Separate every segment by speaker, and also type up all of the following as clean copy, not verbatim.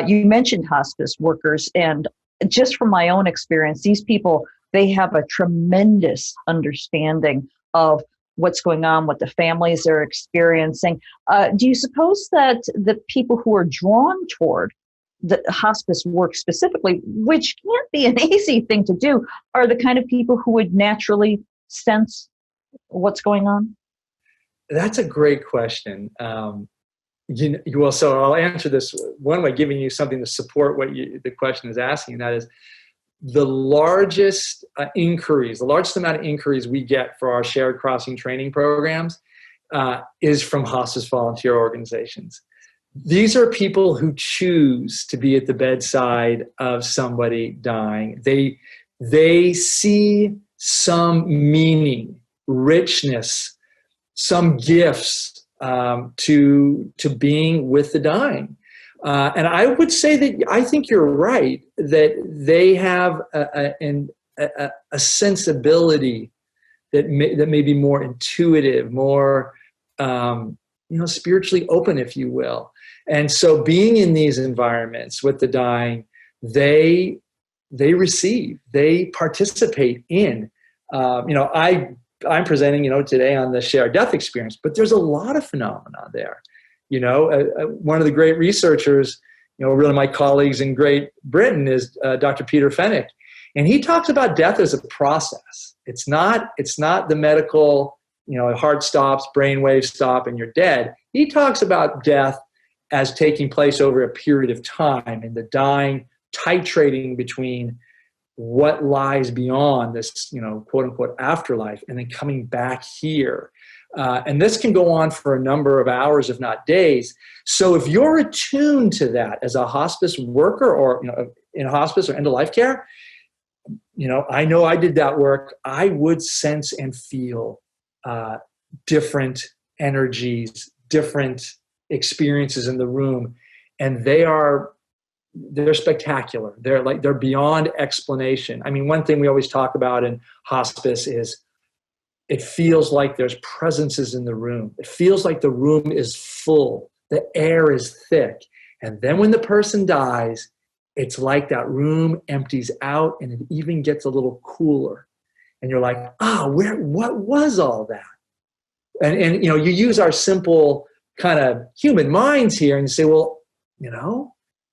Speaker 1: You mentioned hospice workers, and just from my own experience, these people, they have a tremendous understanding of what's going on, what the families are experiencing. Do you suppose that the people who are drawn toward the hospice work specifically, which can't be an easy thing to do, are the kind of people who would naturally sense what's going on?
Speaker 2: That's a great question. Well, so I'll answer this one way, giving you something to support what the question is asking. And that is the largest inquiries, the largest amount of inquiries we get for our shared crossing training programs is from hospice volunteer organizations. These are people who choose to be at the bedside of somebody dying. They see some meaning, richness, some gifts to being with the dying. And I would say that I think you're right, that they have a sensibility that may be more intuitive, more spiritually open, if you will. And so being in these environments with the dying, they receive, they participate in. I'm presenting, today on the shared death experience, but there's a lot of phenomena there. One of the great researchers, really my colleagues in Great Britain is Dr. Peter Fenwick, and he talks about death as a process. It's not the medical, heart stops, brain waves stop, and you're dead. He talks about death as taking place over a period of time, and the dying titrating between what lies beyond this, quote unquote afterlife, and then coming back here. And this can go on for a number of hours, if not days. So if you're attuned to that as a hospice worker or, in hospice or end-of-life care, I know I did that work. I would sense and feel different energies, different experiences in the room. And they're spectacular. They're beyond explanation. I mean, one thing we always talk about in hospice is it feels like there's presences in the room. It feels like the room is full. The air is thick. And then when the person dies, it's like that room empties out and it even gets a little cooler. And you're like, what was all that? And you use our simple kind of human minds here and you say, well,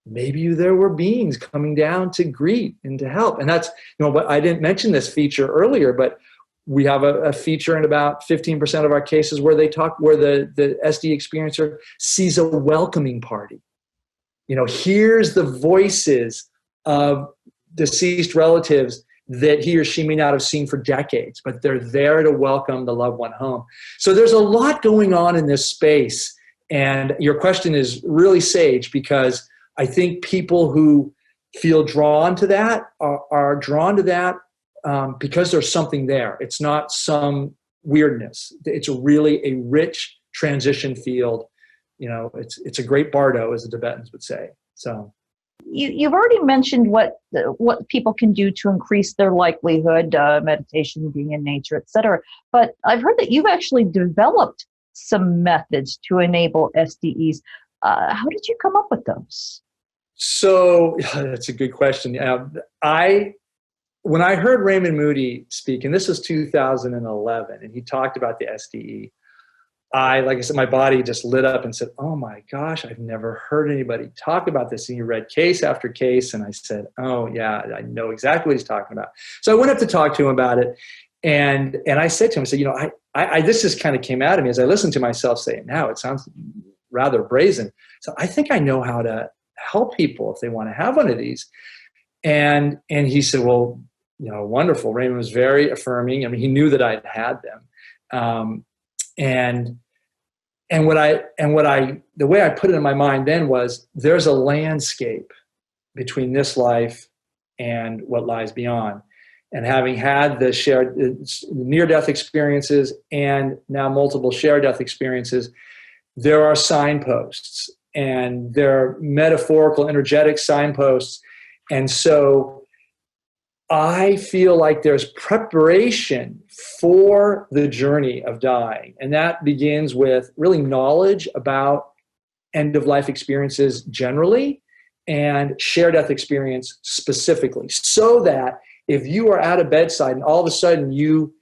Speaker 2: maybe there were beings coming down to greet and to help. And that's, but I didn't mention this feature earlier, but we have a feature in about 15% of our cases where the SD experiencer sees a welcoming party. Hears the voices of deceased relatives that he or she may not have seen for decades, but they're there to welcome the loved one home. So there's a lot going on in this space. And your question is really sage, because I think people who feel drawn to that are drawn to that because there's something there. It's not some weirdness. It's really a rich transition field. It's a great bardo, as the Tibetans would say. So
Speaker 1: you've already mentioned what people can do to increase their likelihood, meditation, being in nature, et cetera. But I've heard that you've actually developed some methods to enable SDEs. How did you come up with those?
Speaker 2: So that's a good question. When I heard Raymond Moody speak, and this was 2011, and he talked about the SDE, like I said, my body just lit up and said, oh my gosh, I've never heard anybody talk about this. And he read case after case, and I said, oh yeah, I know exactly what he's talking about. So I went up to talk to him about it, and I said to him, I said, I this just kind of came out of me as I listened to myself say it now. It sounds rather brazen. So I think I know how to help people if they want to have one of these. And he said, well, wonderful. Raymond was very affirming. I mean, he knew that I had them. And the way I put it in my mind then was, there's a landscape between this life and what lies beyond. And having had the shared near-death experiences and now multiple shared death experiences, there are signposts, and there are metaphorical, energetic signposts. And so I feel like there's preparation for the journey of dying. And that begins with really knowledge about end-of-life experiences generally, and share death experience specifically, so that if you are at a bedside and all of a sudden you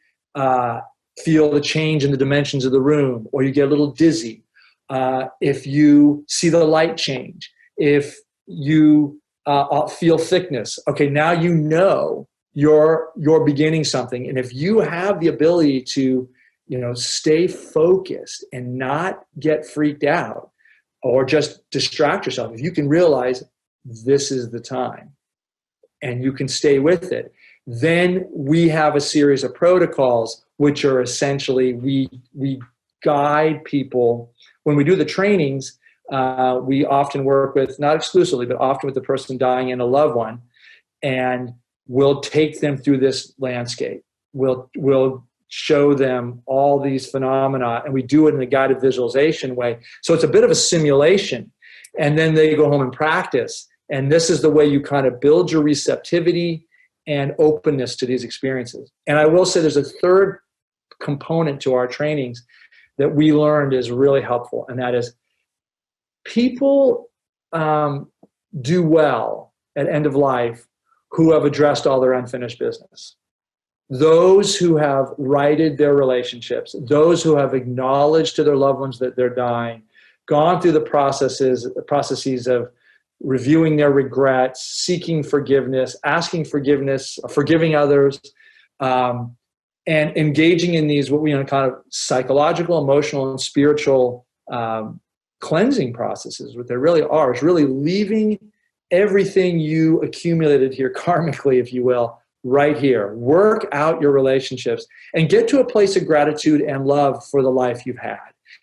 Speaker 2: feel the change in the dimensions of the room, or you get a little dizzy, if you see the light change, if you feel thickness, okay, now you know you're beginning something. And if you have the ability to, stay focused and not get freaked out or just distract yourself, if you can realize this is the time and you can stay with it, then we have a series of protocols which are essentially, we guide people. When we do the trainings, we often work with, not exclusively, but often with the person dying and a loved one, and we'll take them through this landscape. We'll show them all these phenomena, and we do it in a guided visualization way. So it's a bit of a simulation, and then they go home and practice. And this is the way you kind of build your receptivity and openness to these experiences. And I will say there's a third component to our trainings that we learned is really helpful, and that is people do well at end of life who have addressed all their unfinished business. Those who have righted their relationships, those who have acknowledged to their loved ones that they're dying, gone through the processes of reviewing their regrets, seeking forgiveness, asking forgiveness, forgiving others, and engaging in these, what we kind of psychological, emotional, and spiritual cleansing processes. What they really are is really leaving everything you accumulated here karmically, if you will, right here. Work out your relationships and get to a place of gratitude and love for the life you've had.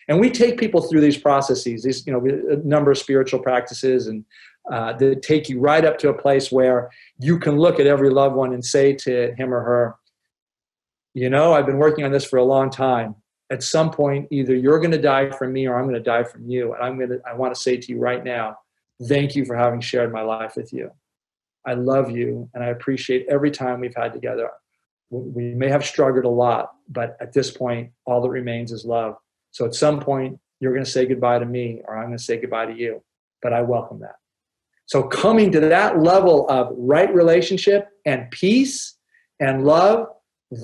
Speaker 2: And we take people through these processes, these, a number of spiritual practices, and that take you right up to a place where you can look at every loved one and say to him or her, I've been working on this for a long time. At some point, either you're going to die from me or I'm going to die from you. And I want to say to you right now, thank you for having shared my life with you. I love you, and I appreciate every time we've had together. We may have struggled a lot, but at this point, all that remains is love. So at some point, you're going to say goodbye to me, or I'm going to say goodbye to you. But I welcome that. So coming to that level of right relationship and peace and love,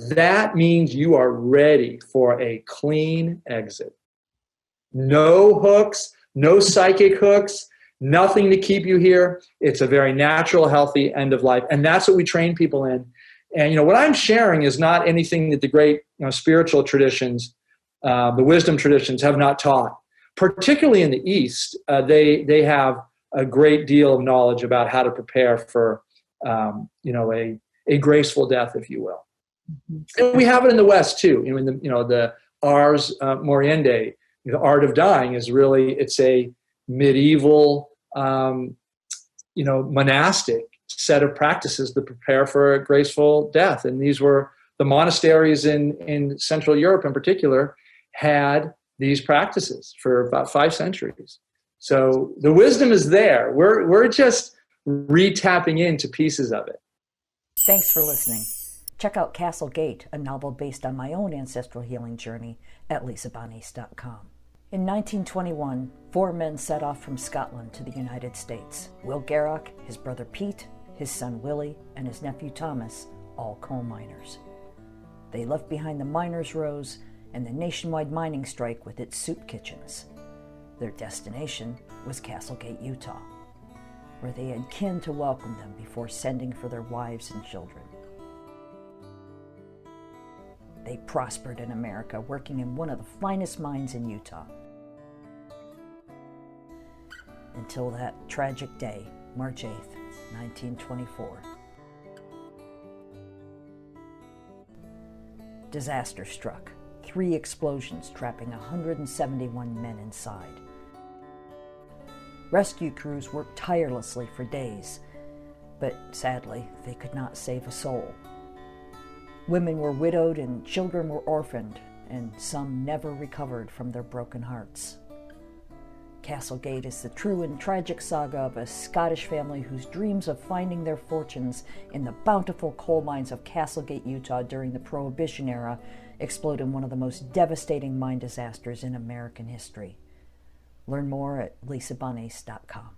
Speaker 2: that means you are ready for a clean exit. No hooks, no psychic hooks, nothing to keep you here. It's a very natural, healthy end of life. And that's what we train people in. And, what I'm sharing is not anything that the great spiritual traditions, the wisdom traditions have not taught. Particularly in the East, they have a great deal of knowledge about how to prepare for, a graceful death, if you will. And we have it in the West too. The Ars Moriendi, the art of dying, is really, it's a medieval, monastic set of practices to prepare for a graceful death. And these were the monasteries in Central Europe in particular had these practices for about 5 centuries. So the wisdom is there. We're just re-tapping into pieces of it.
Speaker 3: Thanks for listening. Check out Castle Gate, a novel based on my own ancestral healing journey, at lisabonis.com. In 1921, 4 men set off from Scotland to the United States. Will Garrock, his brother Pete, his son Willie, and his nephew Thomas, all coal miners. They left behind the miners' rows and the nationwide mining strike with its soup kitchens. Their destination was Castlegate, Utah, where they had kin to welcome them before sending for their wives and children. They prospered in America, working in one of the finest mines in Utah. Until that tragic day, March 8th, 1924. Disaster struck. 3 explosions, trapping 171 men inside. Rescue crews worked tirelessly for days, but sadly, they could not save a soul. Women were widowed and children were orphaned, and some never recovered from their broken hearts. Castlegate is the true and tragic saga of a Scottish family whose dreams of finding their fortunes in the bountiful coal mines of Castlegate, Utah during the Prohibition era explode in one of the most devastating mine disasters in American history. Learn more at lisabonis.com.